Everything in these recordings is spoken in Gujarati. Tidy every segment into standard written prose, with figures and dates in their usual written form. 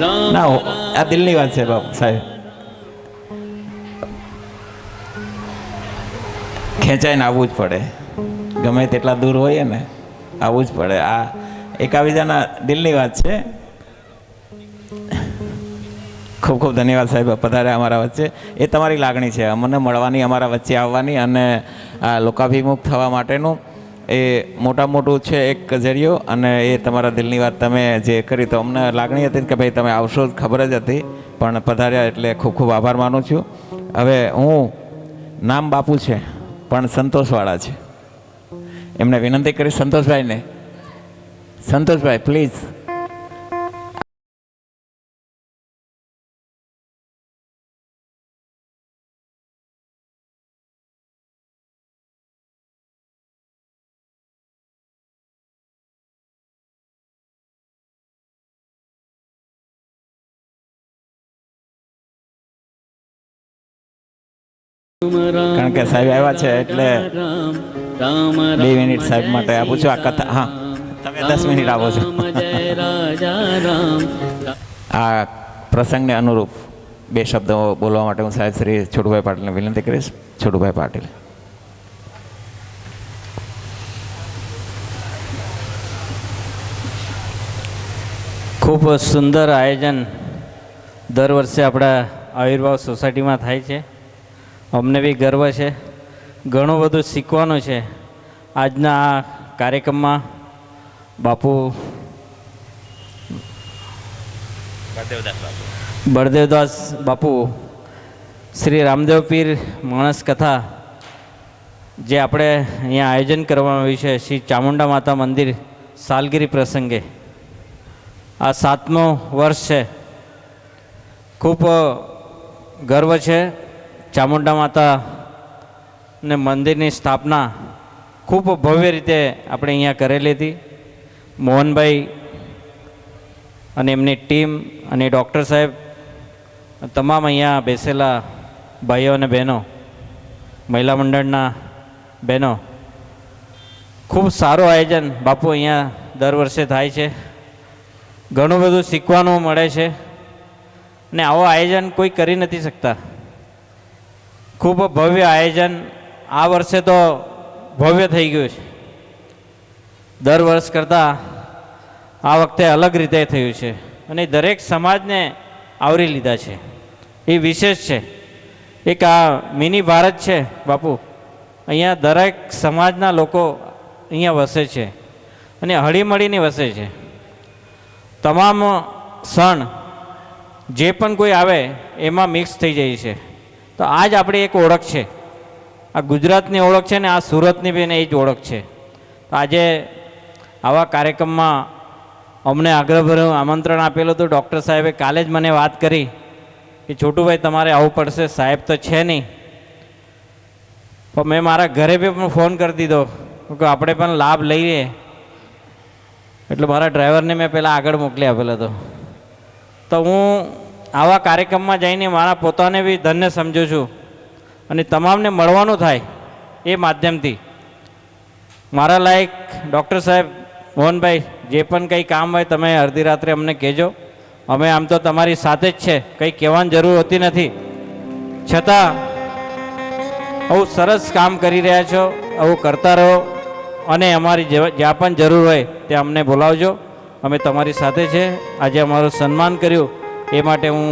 ના આ દિલની વાત છે બાપુ સાહેબ, ખેંચાઈને આવવું જ પડે, ગમે તેટલા દૂર હોઈએ ને આવવું જ પડે. આ એકાબીજાના દિલની વાત છે. ખૂબ ખૂબ ધન્યવાદ સાહેબ પધાર્યા અમારા વચ્ચે. એ તમારી લાગણી છે અમને મળવાની, અમારા વચ્ચે આવવાની અને આ લોકાભિમુખ થવા માટેનું એ મોટું છે એક જરિયો. અને એ તમારા દિલની વાત તમે જે કરી તો અમને લાગણી હતી કે ભાઈ તમે આવશો જ ખબર જ હતી, પણ પધાર્યા એટલે ખૂબ ખૂબ આભાર માનું છું. હવે હું નામ બાપુ છે પણ સંતોષવાળા છે, એમને વિનંતી કરી સંતોષભાઈને, સંતોષભાઈ પ્લીઝ. કારણ કે સાહેબ આવ્યા છે એટલે 2 મિનિટ સાહેબ માટે આપું છું આ કથા. હા તમે 10 મિનિટ આપો છો. આ પ્રસંગને અનુરૂપ 2 શબ્દો બોલવા માટે હું સાહેબ શ્રી છોટુભાઈ પાટીલને વિનંતી કરીશ. છોટુભાઈ પાટીલ. ખૂબ સુંદર આયોજન દર વર્ષે આપણા આવિર્ભાવ સોસાયટીમાં થાય છે. અમને બી ગર્વ છે, ઘણું બધું શીખવાનું છે આજના આ કાર્યક્રમમાં. બાપુ બળદેવદાસ બાપુ શ્રી રામદેવ પીર માણસ કથા જે આપણે અહીંયા આયોજન કરવામાં આવ્યું છે શ્રી ચામુંડા માતા મંદિર સાલગીરી પ્રસંગે. આ 7મું વર્ષ છે. ખૂબ ગર્વ છે. ચામુંડા માતા ને મંદિરની સ્થાપના ખૂબ ભવ્ય રીતે આપણે અહીંયા કરેલી હતી. મોહનભાઈ અને એમની ટીમ અને ડૉક્ટર સાહેબ, તમામ અહીંયા બેસેલા ભાઈઓ અને બહેનો, મહિલા મંડળના બહેનો, ખૂબ સારું આયોજન બાપુ અહીંયા દર વર્ષે થાય છે. ઘણું બધું શીખવાનું મળે છે ને આવું આયોજન કોઈ કરી નથી શકતા. ખૂબ ભવ્ય આયોજન આ વર્ષે તો ભવ્ય થઈ ગયું છે. દર વર્ષ કરતાં આ વખતે અલગ રીતે થયું છે અને દરેક સમાજને આવરી લીધા છે. એ વિશેષ છે. એક આ મિની ભારત છે બાપુ. અહીંયા દરેક સમાજના લોકો અહીંયા વસે છે અને હળીમળીને વસે છે. તમામ સણ જે પણ કોઈ આવે એમાં મિક્સ થઈ જાય છે. તો આ જ આપણી એક ઓળખ છે. આ ગુજરાતની ઓળખ છે ને આ સુરતની બી એ જ ઓળખ છે. તો આજે આવા કાર્યક્રમમાં અમને આગ્રહભર્યું આમંત્રણ આપેલું હતું. ડૉક્ટર સાહેબે કાલે જ મને વાત કરી કે છોટુભાઈ તમારે આવવું પડશે, સાહેબ તો છે નહીં. પણ મેં મારા ઘરે બી પણ ફોન કરી દીધો કે આપણે પણ લાભ લઈએ. એટલે મારા ડ્રાઈવરને મેં પહેલાં આગળ મોકલી આપેલો હતો. તો હું આવા કાર્યક્રમમાં જઈને મારા પોતાને બી ધન્ય સમજું છું અને તમામને મળવાનું થાય એ માધ્યમથી. મારા લાયક ડૉક્ટર સાહેબ, મોહનભાઈ, જે પણ કંઈ કામ હોય તમે અડધી રાત્રે અમને કહેજો. અમે આમ તો તમારી સાથે જ છે, કંઈ કહેવાની જરૂર હોતી નથી. છતાં આવું સરસ કામ કરી રહ્યા છો, આવું કરતા રહો અને અમારી જ્યાં પણ જરૂર હોય ત્યાં અમને બોલાવજો. અમે તમારી સાથે છે. આજે અમારું સન્માન કર્યું એ માટે હું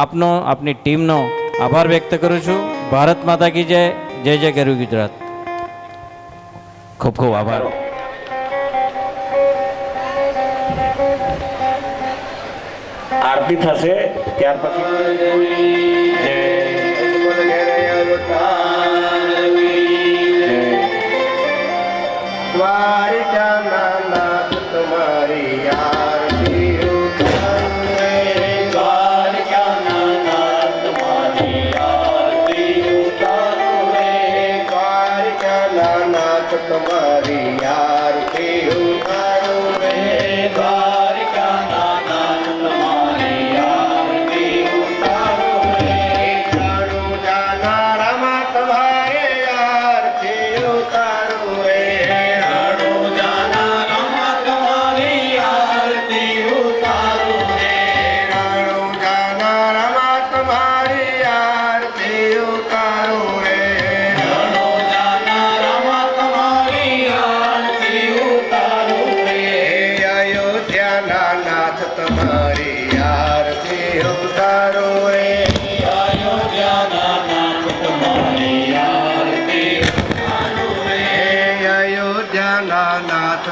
આપનો, આપની ટીમનો આભાર વ્યક્ત કરું છું. ભારત માતા કી જય. જય જય ગરવી ગુજરાત. ખૂબ ખૂબ આભાર. આરતી થશે ત્યાર તમારે આરતી ઉતારું રે.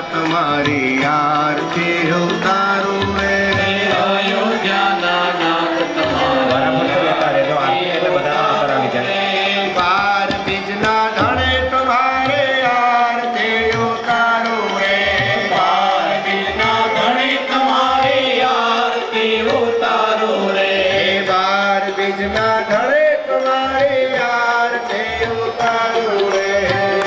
તમારી આરતી ઉતારો રે અયોધ્યાના નાથ તમારી આરતી ઉતારો રે બાર બીજના ધણે તમારે આરતી ઉતારો રે બાર બીજના ધણે તમારી આરતી ઉતારો રે બાર બીજના ધણે તમારી આરતી ઉતારો રે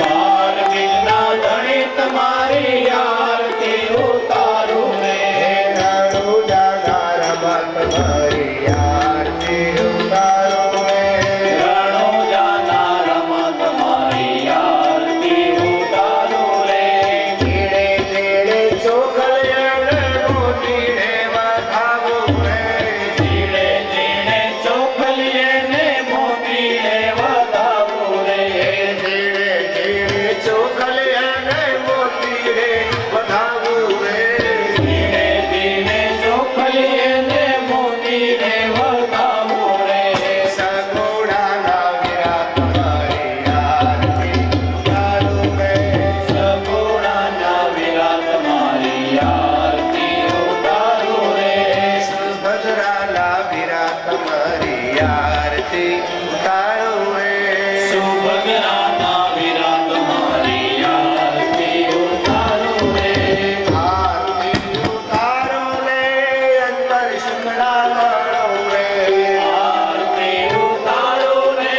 બાર બીજના ધણે તમારી આરતી ઉતારો રે રાણો જાગા રમા તમારી આરતી ઉતારો રે રાણો જાના રમા તમારી આરતી ઉતારો રે ધીરે ધીરે ચોખલિયાને મોતી રે વધાવો રે ધીરે ધીરે ચોખલિયાને મોતી રે વધાવો રે ધીરે ધીરે ચોખલિયાને મોતી રે વધાવો રે ધીરે ધીરે ચોખલિયાને મોતી રે વધાવો રે સગોડાના વીરા તમારી આરતી ઉતારો રે સગોડાના વીરા તમારી આરતી ઉતારો રે સુભદ્રાના વીરા તમારી આરતી ઉતારો રે સુભદ્રાના વીરા તમારી આરતી ઉતારો રે આરતી ઉતારો રે અંતર શુક્લા માળો રે આરતી ઉતારો રે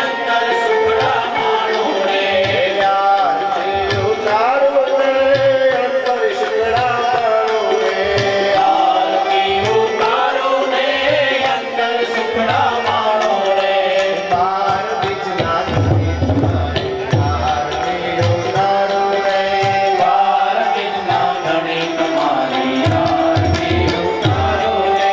અંતર શુક્લા માળો રે આરતી ઉતારો રે અંતર શુક્લા માળો રે આરતી ઉતારો રે અંતર શુક્લા માળો રે બાર બીજના ધણી તમારી આરતી ઉતારો રે બાર બીજના ધણી તમારી આરતી ઉતારો રે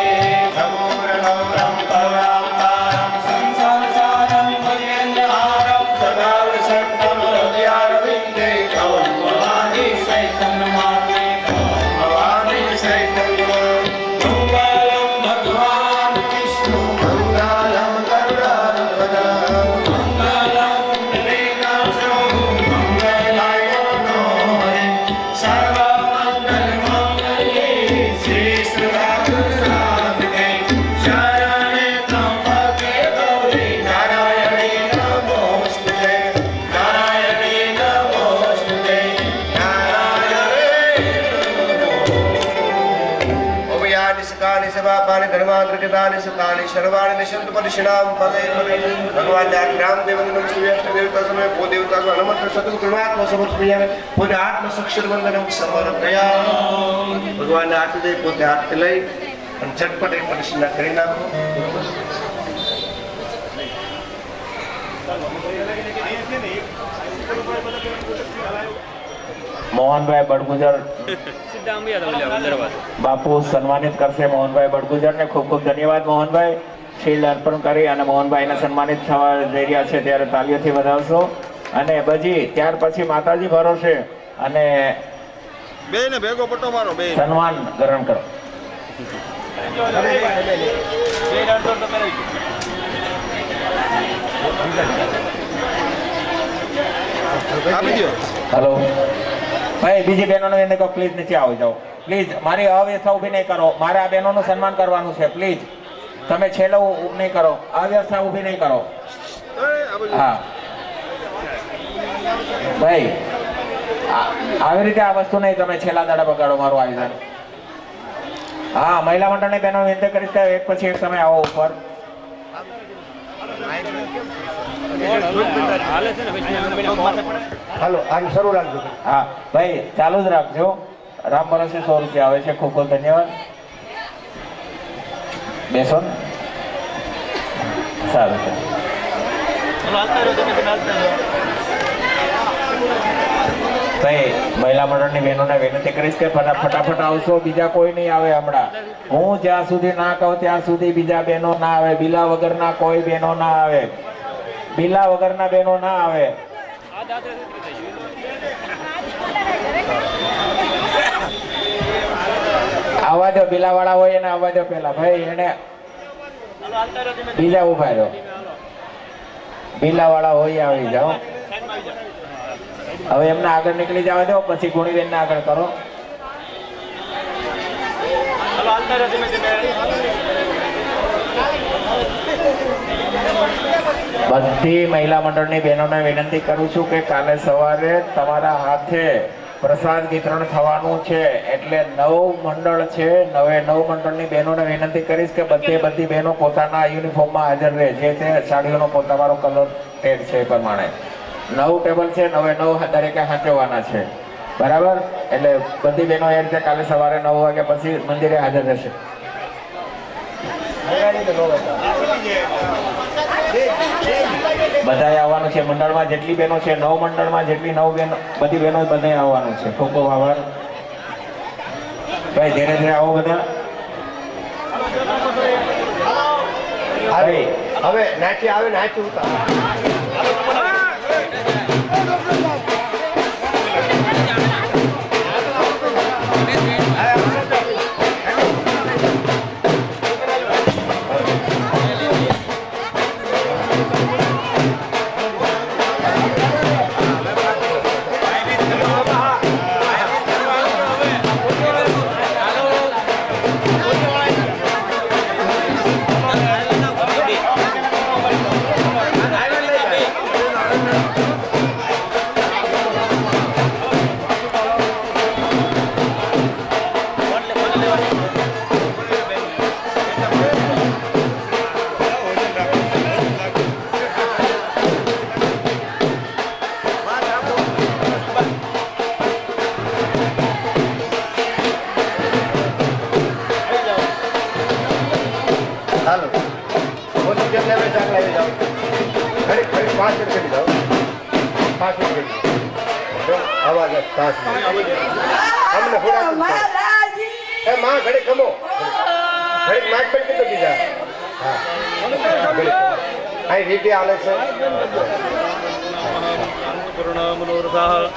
સમૂર ગૌરમ પરાવતારમ સંસાર સારમ ભજેન્દ્રહારમ સદા વસંતમ હૃદયારવિંદે કવમ ભવાની સૈતન માતે કવમ ભવાની સૈતન મંગલમ ભગવાન વિષ્ણુ મંગલમ કરુણાવતારમ મંગલમ પુંડરીકાક્ષો મંગલાય નો હરે સર્વમંગલ મંગલે શ્રી સદાકૃષ્ણાત્મકે શરણે ત્રંબકે ગૌરી નારાયણે નમોસ્તુતે નારાયણે નમોસ્તુતે નારાયણે ઉભયાનિ સકાનિ સવાપાનિ ધર્માંતર્ગતાનિ સતાનિ શર્વાણિ નિશંત પરિષણામ પદે પદે ભગવાન રામ દેવન સૂર્યાષ્ટ દેવતા સમય ભૂ દેવતા કો નમસ્તે સતુ કૃણાત્મ સમર્પયામે પોતે આત્મ સક્ષર વંદનમ સમર્પયા ભગવાન હાથે પોતે હાથ લઈ અને ઝટપટ એક પરિષણા કરી નાખો મોહનભાઈ બડગુજર બાપુ સન્માનિત કરશે મોહનભાઈ બડગુજરને ખૂબ ખૂબ ધન્યવાદ મોહનભાઈ શીલ્ડ અર્પણ કરી અને મોહનભાઈને સન્માનિત થવા જઈ રહ્યા છે ત્યારે તાલીઓથી વધાવશો અને બજી ત્યાર પછી માતાજી ભરોસે અને બે ને ભેગો પટ્ટો મારો બે સન્માન ગ્રહણ કરો આપી દો હેલો ભાઈ બીજી બહેનોને એને કહો પ્લીઝ નીચે આવો જાઓ પ્લીઝ મારી અવ્યવસ્થા ઊભી નહીં કરો મારે આ બહેનોનું સન્માન કરવાનું છે પ્લીઝ તમે છેલ્લો નહીં કરો અવ્યવસ્થા ઊભી નહીં કરો હા ભાઈ આવી રીતે આ વસ્તુ નહીં તમે છેલ્લા દાડા બગાડો મારું આયોજન હા મહિલા મંડળની બહેનો વિનંતી કરીશ કે એક પછી એક સમય આવો ઉપર હાલો આમ શરૂ રાખજો હા ભાઈ ચાલુ જ રાખજો રામ ભરોસે 100 રૂપિયા આવે છે ખૂબ ખૂબ ધન્યવાદ બેસો ને સારું છે ભાઈ મહિલા મંડળની બહેનોને વિનંતી કરીશ કે ફટાફટ આવશો બીજા કોઈ નહીં આવે હમણાં હું જ્યાં સુધી ના કહું ત્યાં સુધી બીજા બહેનો ના આવે બિલા વગરના કોઈ બહેનો ના આવે બિલા વગરના બહેનો ના આવે આવવા દો, બિલાવાળા હોય એને આવવા દો પેલા ભાઈ, એને બીજા ઉભા દો, બિલાવાળા હોય આવી જાઓ. હવે એમને આગળ નીકળી જવા દો, પછી ગુણીબેન ને આગળ કરો. બધી મહિલા મંડળની બહેનોને વિનંતી કરું છું કે કાલે સવારે તમારા હાથે પ્રસાદ વિતરણ થવાનું છે. એટલે 9 મંડળ છે, 9 મંડળની બહેનોને વિનંતી કરીશ કે બધી બહેનો પોતાના યુનિફોર્મમાં હાજર રહે, જે તે સાડીઓનો તમારો કલર ટેડ છે એ પ્રમાણે. 9 ટેબલ છે, 9 દરેકે હાંચવવાના છે, બરાબર? એટલે બધી બહેનો એ રીતે કાલે સવારે 9 વાગ્યા પછી મંદિરે હાજર રહેશે. બધાએ આવવાનું છે. મંડળમાં જેટલી બહેનો છે, 9 મંડળમાં જેટલી 9 બહેનો, બધી બહેનો બધાએ આવવાનું છે. ખૂબ ખૂબ આભાર ભાઈ. ધીરે ધીરે આવો બધા. હવે નાચી આવે, નાચી ઉતાર.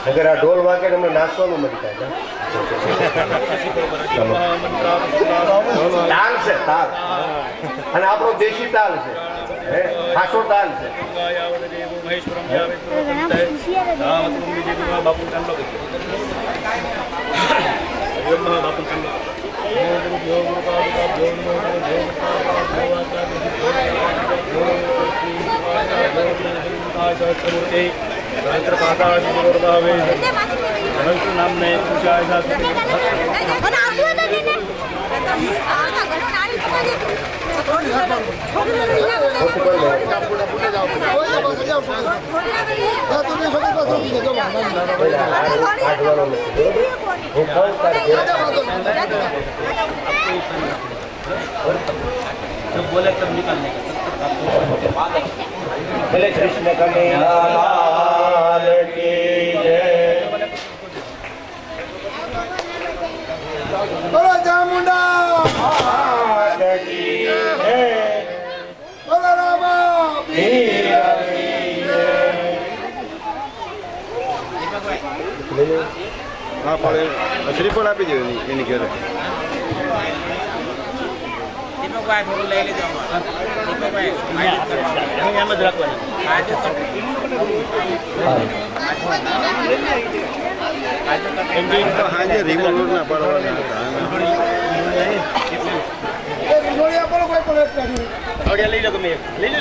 અગર આ ઢોલ વાગે તમને નાચવાનું મળી જાય. તાલ છે, તાલ, અને આપણો દેશી તાલ છે, ખાસો તાલ છે. ભલે કૃષ્ણ કનૈયાલાલ કી જય. બોલો ચામુંડા માત કી જય. બોલો રામા પીર કી જય. હા પણ શ્રીફળ આપી દેવું એની ઘરે. થોડું લઈ લીધું એમ જ રાખવાનું. સાંજે રિવોલ્વર ના પાડવાના હતા. લઈ લો તમે, લઈ લો.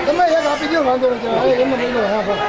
તમે એક આપી દો, વાંધો નથી. એમને લઈ લો. હા ભાઈ.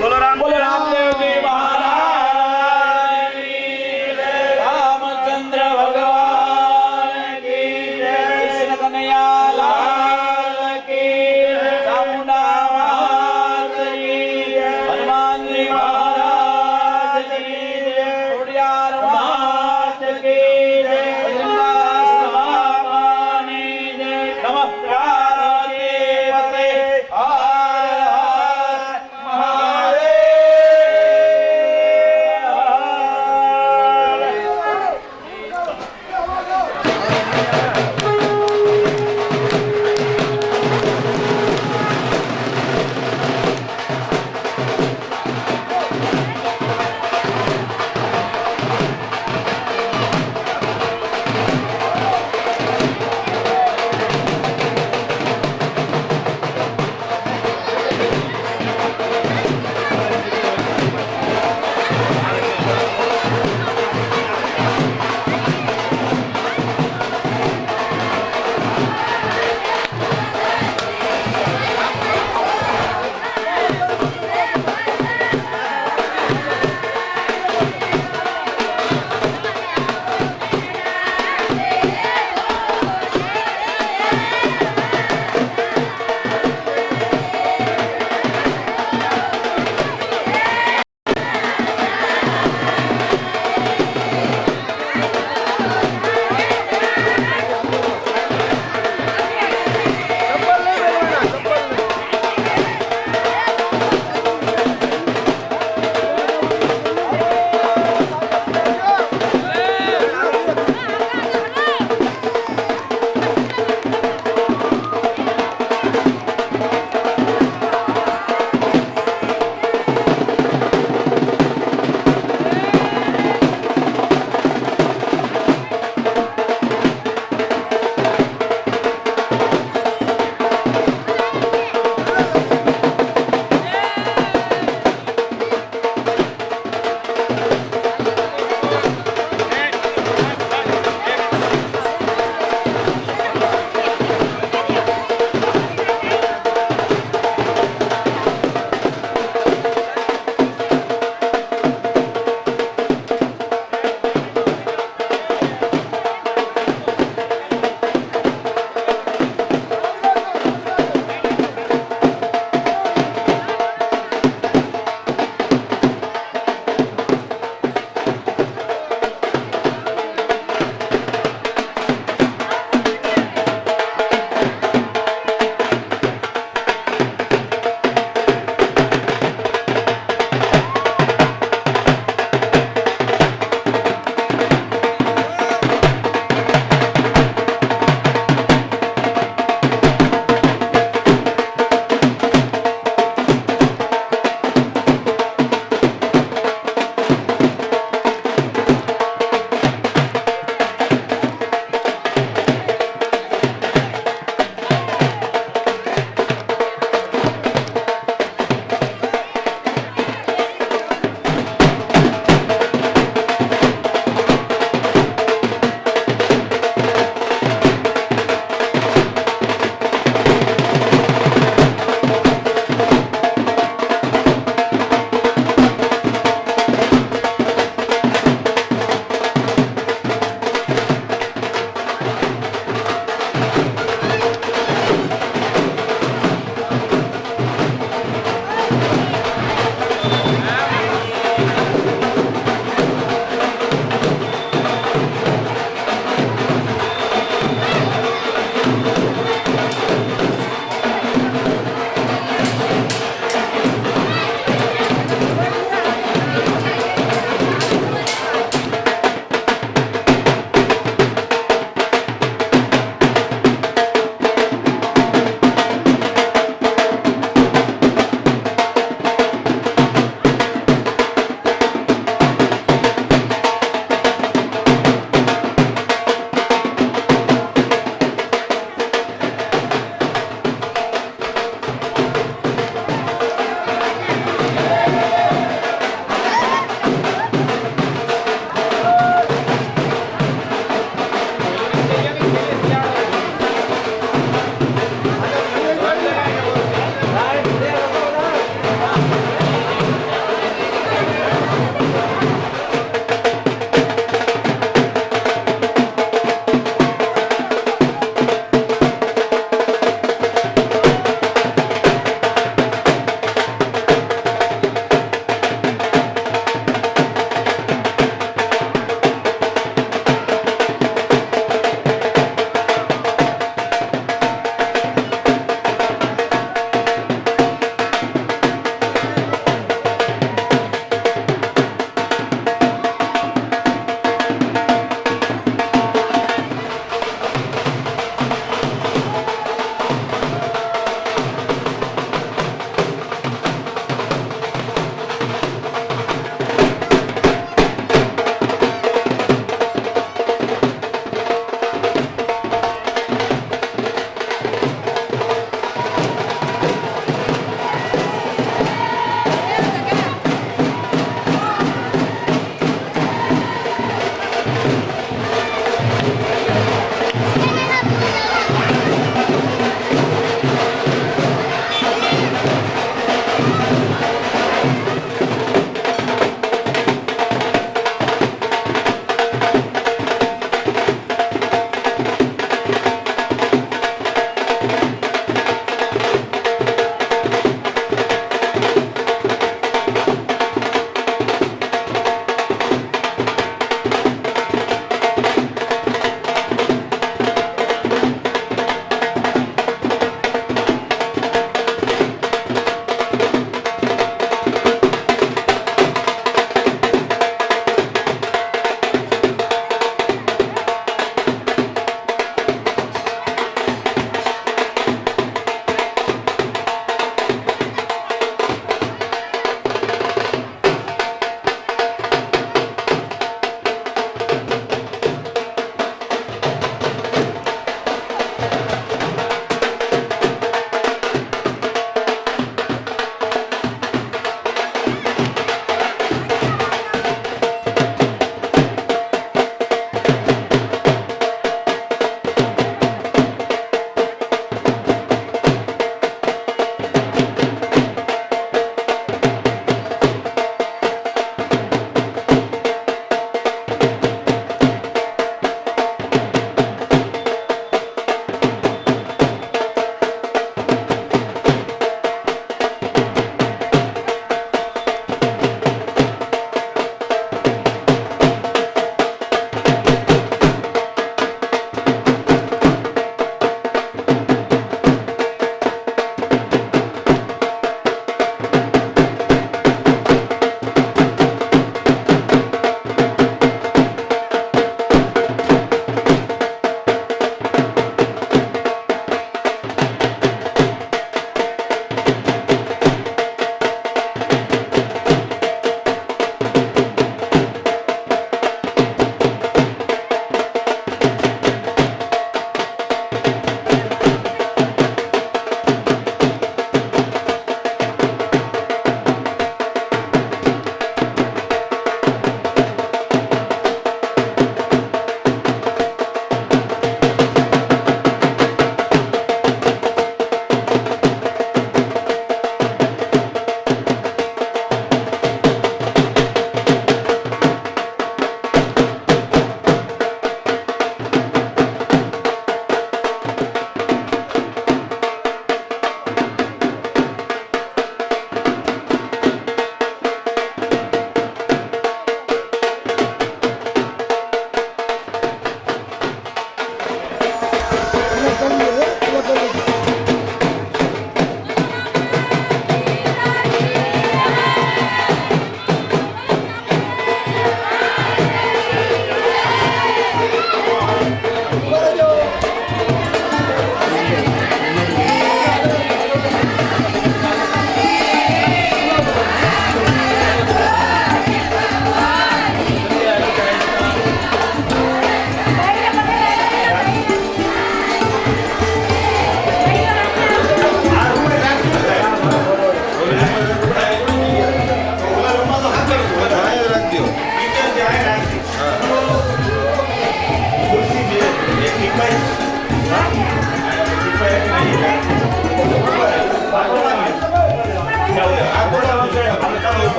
બોલો રામદેવ કી મહારાજ કી જય. રામચંદ્ર ભગવાન કી જય. કૃષ્ણ કનૈયા લાલ કી જય. ચામુંડા માત કી જય. હનુમાનજી મહારાજ કી જય. ખોડિયાર માત કી જય. બજરંગદાસ બાપાની જય. નમઃ પાર્વતી પતે. હર હર મહાદેવ.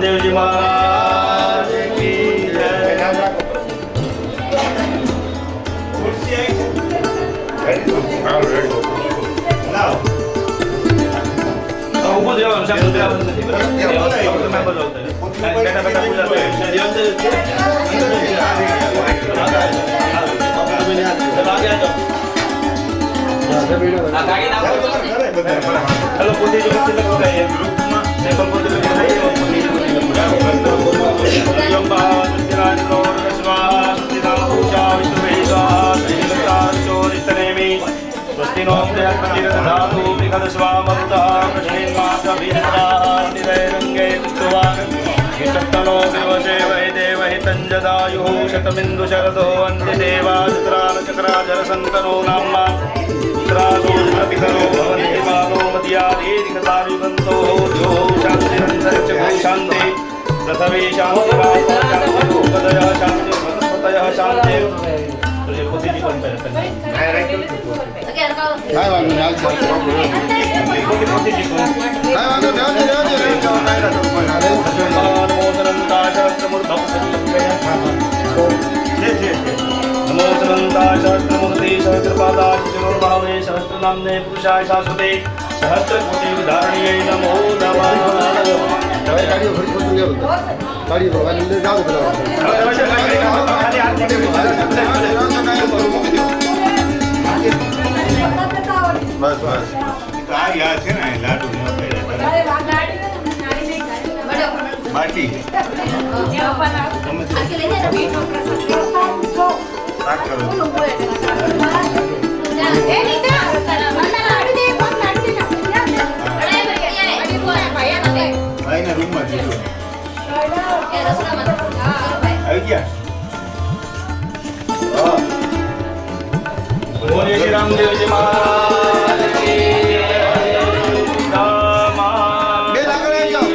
રામદેવજી મહારાજ કી જય. ઊભું જ રહેવાનું, સાહેબ. બેઠા બેઠા પૂજા કરે. हेलो पोती जो कितने लोग हैं ग्रुप में सेकंड पोती जो है ये बाबा सत्यनारायण लोर कस्वा सत्यनारायण पूजा विश्ववेदा श्रीलंकार चोरितनेमि स्वस्तिनो प्रयत्नतिरधातु विकदस्वा ममता कृष्णेन्माता वीरता निरंगे दुष्टवान् विचक्तनो देवसे वै देवहि तञ्जदायुः शतमिन्दु शरदो अन्त्यदेवा चक्राजर सन्तनो नाम्मा पितरो भवन्ति मानो मत्यादीर्घतायुगन्तो यो शान्तिरन्तरिक्षगो शान्ति पृथ्वी शान्तिरापदयः शान्ति वनस्पतयः शान्ति. नमो सनन्ताय सहस्रमूर्ति सहस्रपादाय चतुर्बाहवे सहस्रनाम्ने पुरुषाय शाश्वते सहस्रकोटि विधारण्ये नमो नमः. गाड़ी को अंदर जाओ બસ બસ આ યાદ છે ને લાડુ બાટી આઈને રૂમમાં જજો આવી ગયા. बोलिए श्री रामदेव जी महाराज की બે લાકડા લઈ જાઓ.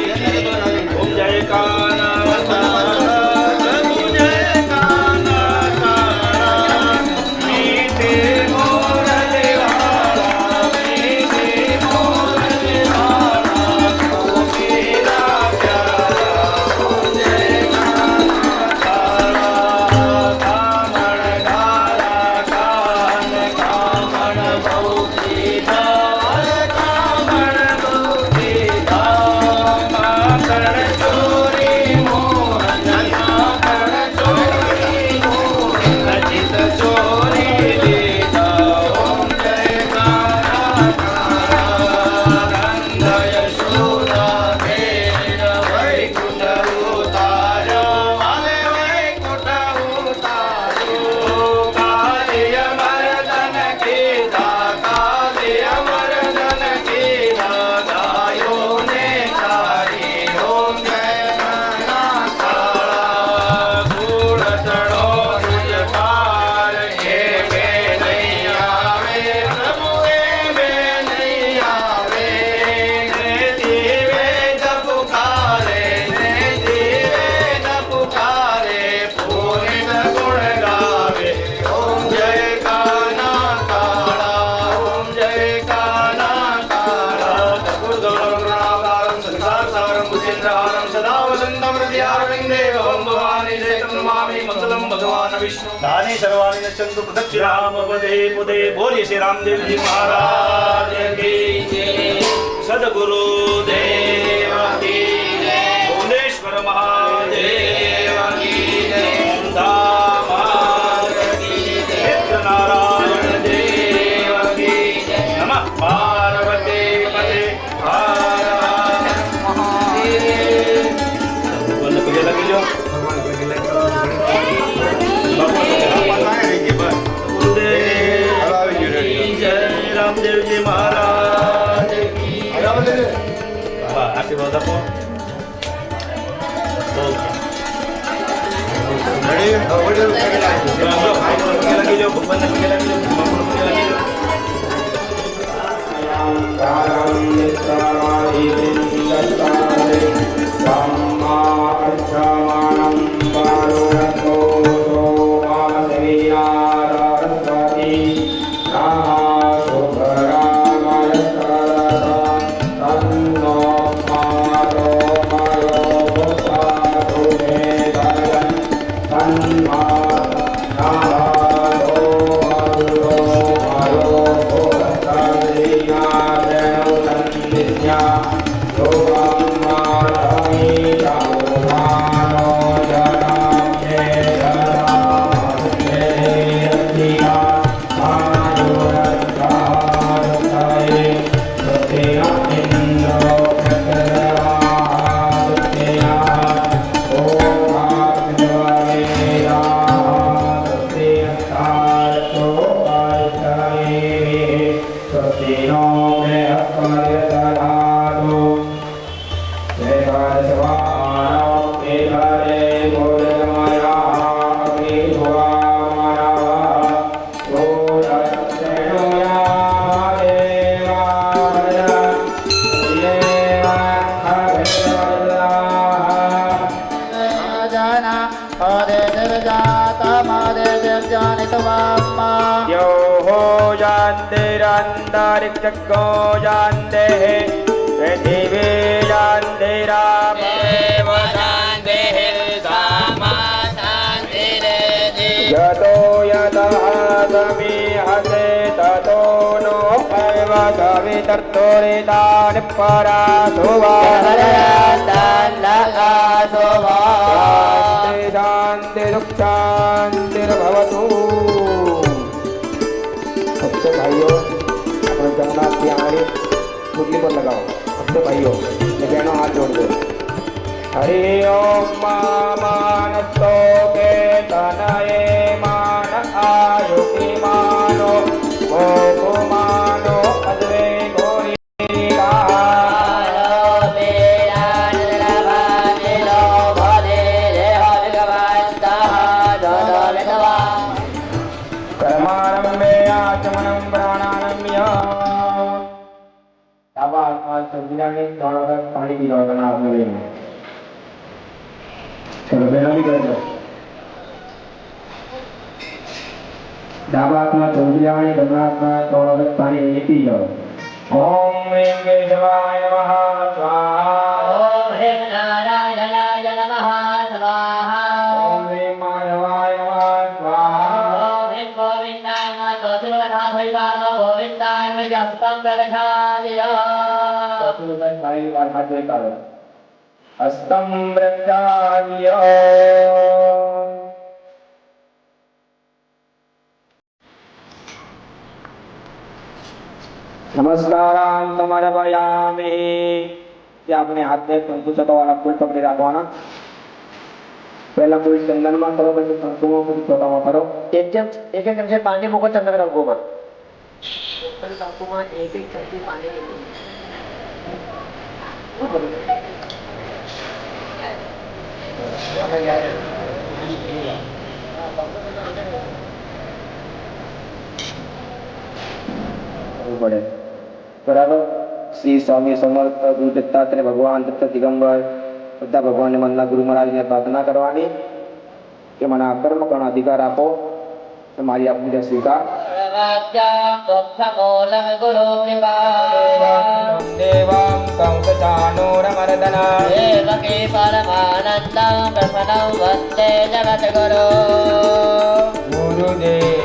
ओम जय काना प्रभु जय काना मीठे मोर देवारा मीठे मोर देवारा ओ मेरा प्यारा ओम जय काना कामण धारा कान कामण बहुती धार कामण बहुती धार माकड़ चोरी मोहन माकड़ चोरी मोहन चित चोरी लेता ओम जय काना नंद यशोदा खेल वैकुंठ उतारो वाले वैकुंठ उतारो कालिय मर्दन के कालिय मर्दन के गायो ने तारी ओम जय काना काला फूल चढ़ो तुझ पार हे बे नहीं आवे प्रभु हे बे नहीं आवे ने जीवे न पुकारे ने जीवे न पुकारे पूरे गुण गावे ओम जय काना काला ओम जय काना काला चतुर्गौरवराकारं संसारसारं भुजेन्द्रहारं सदा वसन्तं हृदयारविन्दे ओम भवानी जयतं नमामि मंगलं भगवान् विष्णु दाने सर्वाणि नश्यन्तु प्रदक्षिणाम पदे पदे. बोलिए श्री रामदेव जी महाराज की जय. सद्गुरु देव की जय. भुवनेश्वर महादेव की जय. दामाद की जय. नेत्र नारायण देव की जय. नमः पार्वती पते हर हर महादेव. बोलने को ये लगी जो जय रामदेव जी महाराज की आशीर्वाद आपो. लगी जो भगवान लगी जो यो हो जानतेरंतरिक्षको जानते पृथिवी जानतेरादेव यतो यतः समीहते ततो नो एव कवितर्तोरितानि परासुवा शांति दुःखांतिर्भवतु। सबसे भाइयों अपने जगन्नाथ की आंगली मुरली पर लगाओ। सबसे भाइयों ये बहनों हाथ जोड़ दो। हरि ओम मानस्तो के तनये मान आयु की मानो मोको मानो अद्वै गोरी कर्मारम्भे आचमनं प्राणारम्य डाबा हाथ संविधानी दोनों का पानी की योजना आपने लेनी। चलो बेना भी कर दो। डाबा हाथ संविधानी दोनों हाथ दोनों का पानी ये पी जाओ। ओम ह्रीं केशवाय नमः स्वाहा। ओम ह्रीं नारायणाय नमः स्वाहा। ओम ह्रीं माधवाय नमः स्वाहा। ओम ह्रीं गोविंदाय नमः गोविंदाय में जपतम दर्शनाय। चतुर्दश भाई बार हाथ जोड़ करो। हस्तम ब्रह्माय। नमस्कारां समर्पयामि। ये अपने हाथ में कंकु छतो वाला फूल पकड़े રાખવાના। पहला फूल चंदन में करो, પછી કંકુમાં ફૂલ છોટામાં કરો। એક ચમચે પાણી મૂકો ચંદ્ર કંકુમાં. કંકુમાં એક ચમચી પાણી મૂકો. પડે બરાબર। શ્રી સ્વામી સમર્થ ગુરુ દત્તાત્રેય ભગવાન દત્ત દિગંબર બધા ભગવાનને મનના ગુરુ મહારાજને પ્રાર્થના કરવાની કે મને આ કર્મ કરવાનો અધિકાર આપો, તો મારી આ પૂજા સ્વીકાર। દેવાં કંસચાનૂરમર્દના દેવકી પરમાનંદં પ્રસન્नं વંદે જગદ્ગુરો ગુરુદેવ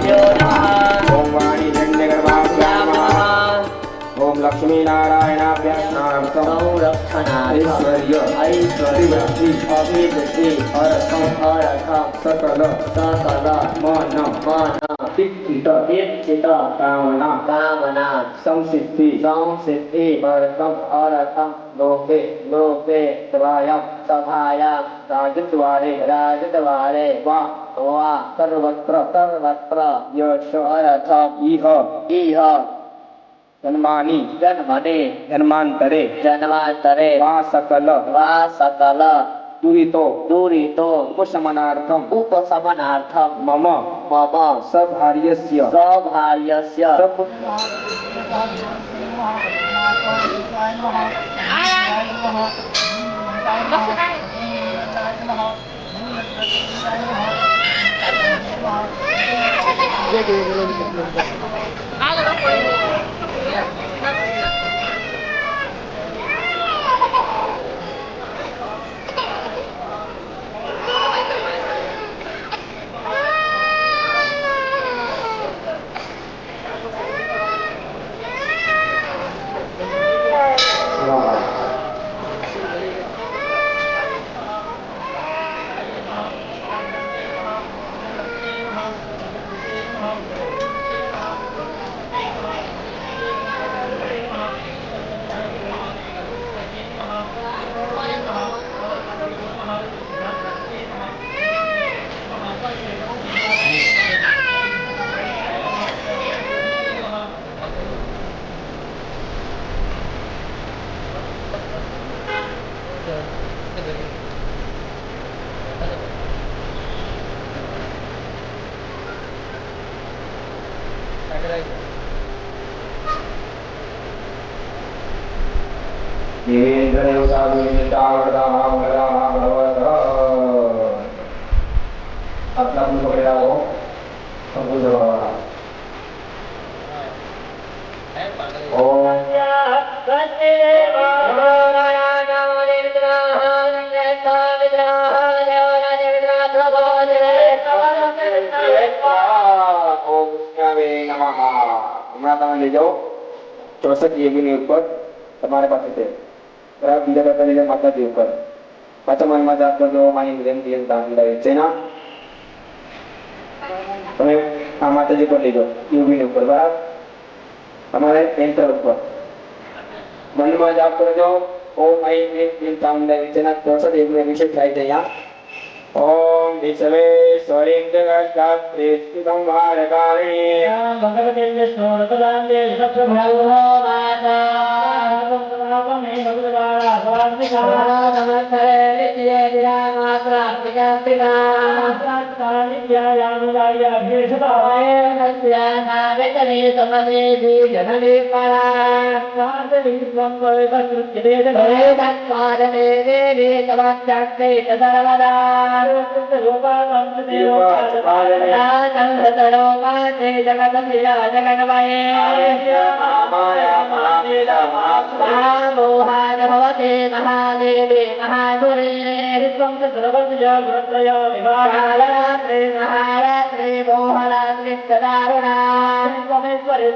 देवता स्वामीनारायणाभ्यर्थनार्थं ऐश्वर्य अभिवृद्धि अर्थम सकल मन इच्छित कामना संसिद्धि अर्थम लोके सभायां राजद्वारे वा सर्वत्र यश अर्थम इह जन्मांतरे वा सकल दुरितो उपशमनार्थम मम सभार्यस्य हमारा તમે લઈ જાઓ 64 એબીની ઉપર તમારે પાસે છે બરાબર બીજા કરતા લઈ જાઓ માતાજી ઉપર પાછા મનમાં જાપ કરજો માની વિરેન દિયન દાન દે છે ના તમે આ માતાજી પર લઈ જાઓ એબીની ઉપર બરાબર તમારે એન્ટર ઉપર મનમાં જાપ કરજો ઓમ આઈ વિરેન દિયન દાન દે છે ના 64 એબીની અભિષેક થાય છે અહીંયા ओम विश्वेश्वरीं जगत्प्रीतिं भारकारिणी भगवती विष्णुरतदान्ते सत्प्रभो माता भगवमे भगवदारा स्वामिका नमस्ते नित्ये दिनामात्रा पिकापिका नित्यायानुदाय अभिषेकाय नत्यानावेतने समदेवी जननी परा स्वामी स्वं वैभवृत्यते जगते तत्पादने देवी तवाच्चक्ते सर्वदा महादेवी महारात्रि मोहरात्रि सदारुणा सोमेश्वरी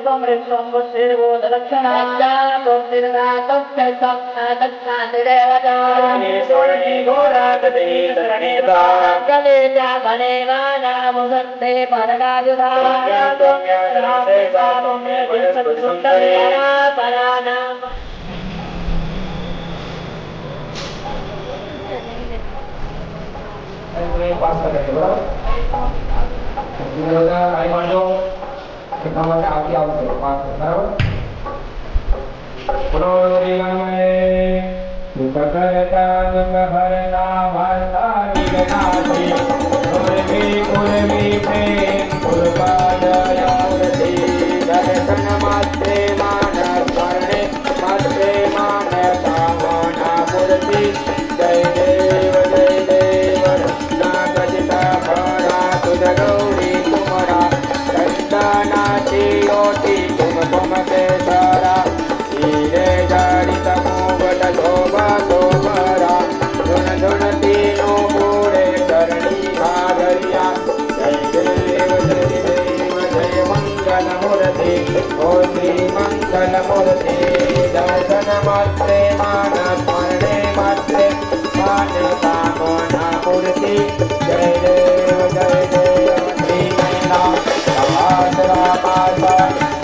कलेजा बनेवाना मुसंते परगाजुधा परानाम पास कर दो बराबर आई मानो कितना मत आगे आओ पास बराबर पुरोरिगमने दुखकरता दुखहरना वार्ता निगनाति कुरवी प्रेम कुरपादयावति दर्शन मात्रे मान स्मरणे मात्रे मान कामना मूर्ति जय देव नागजिता भरा तुझ गौरी तुमरा चंदनाची ओटी तुम के सारा हीरे जाड़ित मुगट शोभा शोभरा धुन धुन तीनों पूरे करणी भागरिया जय देव जय मंगल मंगलमूर्ति ओ श्री मंगलमूर्ति दर्शन मात्रे मान स्मरणे मात्रे मान कामना मूर्ति जय देव श्री महिला सहासरा माता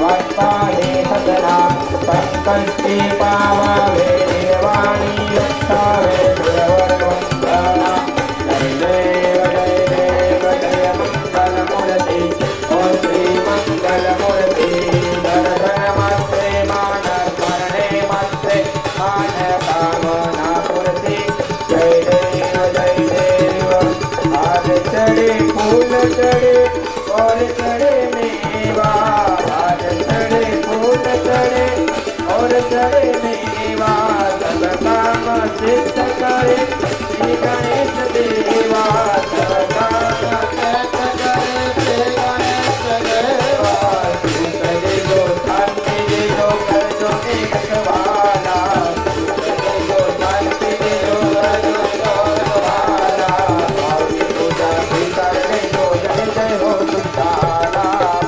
वत्साले सदना संकल्पी पावावे निर्वाणी उत्सावे सुरवर्णवंदना जय देव जय मंगलमूर्ति ओ श्री मंगलमूर्ति दर्शन मात्रे मान स्मरणे मात्रे मान कामना मूर्ति जय देव आज चढ़े फूल चढ़े और चढ़े मेवा आज चढ़े फूल चढ़े और चढ़े मेवा सब काम सिद्ध करे श्री गणेश देवा सब काम सिद्ध करे श्री गणेश देवा करे जो शांति दे जो कर जो एक वाला जो शांति दे जो कर जो वाला पावनी पूजा भी कर ले जो जय जय हो सुंदरा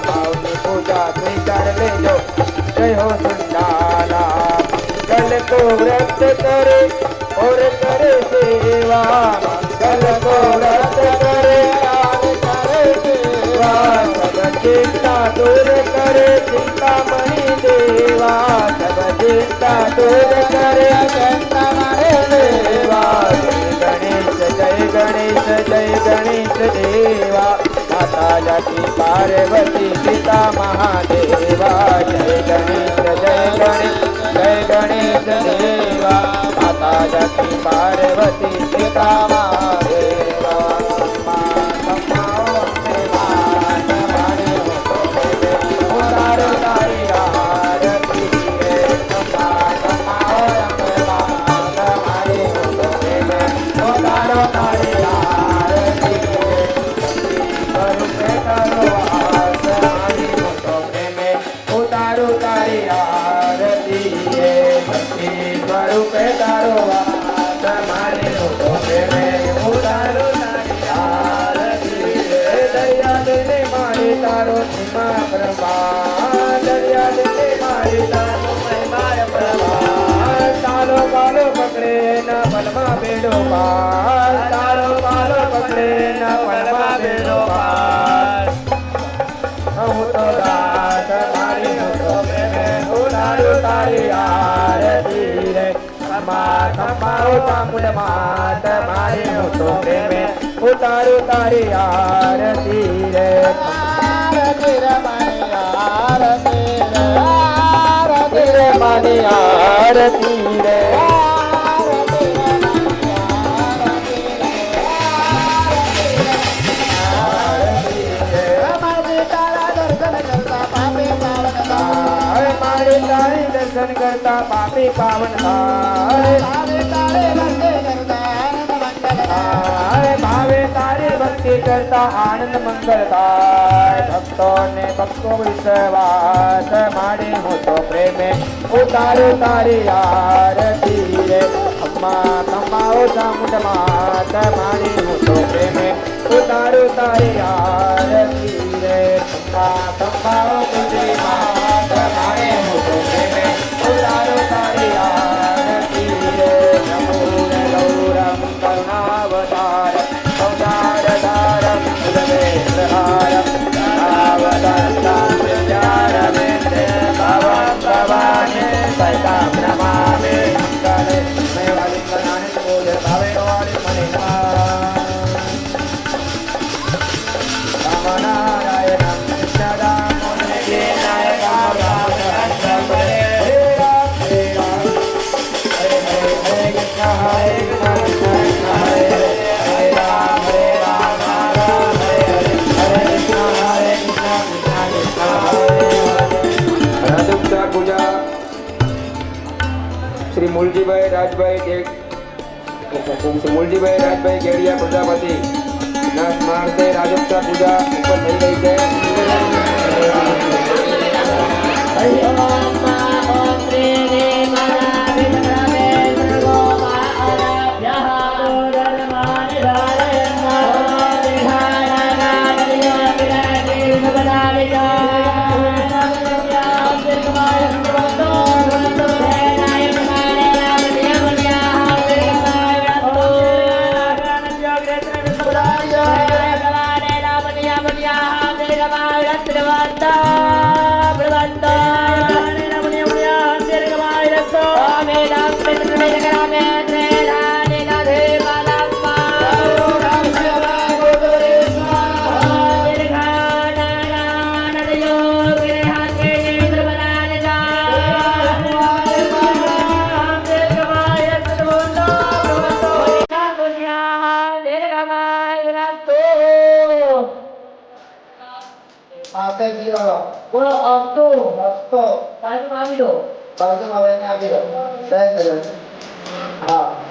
पावनी पूजा भी कर ले जो जय हो सुंदरा कल को व्रत करे और करे सेवा कल को व्रत करे और करे सेवा सब चिंता दूर करे चिंता मणि देवा सब चिंता दूर करे चिंता मणि देवा जय गणेश देवा माता जाति पार्वती पिता महादेवा जय गणेश देवा माता जाति पार्वती पिता महादेवा पकड़े न पलमा बेड़ो पार तारो बालो पकड़े न पलमा बेड़ो पार हूँ तो रात मारी हूँ तो मैं उतारू तारी आरती रे माता माओ तामुल मात मारी हूँ तो मैं उतारू तारी आरती रे आरती रे मानी आरती रे आरती रे मानी आरती रे दर्शन करता पापी पावन भावे तारे भक्ति करता आनंद मंगल भक्तों ने भक्तो विश्वास मारे हो तो प्रेम उतारो तारी आरती रे अम्मा तमाओ चामुंड मात मारे हो तो प्रेम उतारो तारी आरती रे अम्मा तमाओ कुंजी मात मारे हो तो प्रेम उतारो तारी आरती रे नमो गौरम करुणावतार अवतारधारम उदवेन्द्रहारम अवतारम विद्यारमेन्द्र भवं भवाने सदा नमामि मंगले मैं वाली बनाने बोल भावे वाली मने रामनारायणं सदा मुनिगे नायकं हरे राम हरे कृष्ण हरे कृष्ण हरे राम राम हरे हरे कृष्ण कृष्ण રાજુક્તા પૂજા શ્રી મૂલજીભાઈ રાજભાઈ ગેડિયા પ્રજાપતિ ના સ્મારકે રાજુક્તા પૂજા ઉપર થઈ રહી છે. Yeah. બોલો આપતો આપતો તારું આવી દો તારું આવે ને આપી દો હા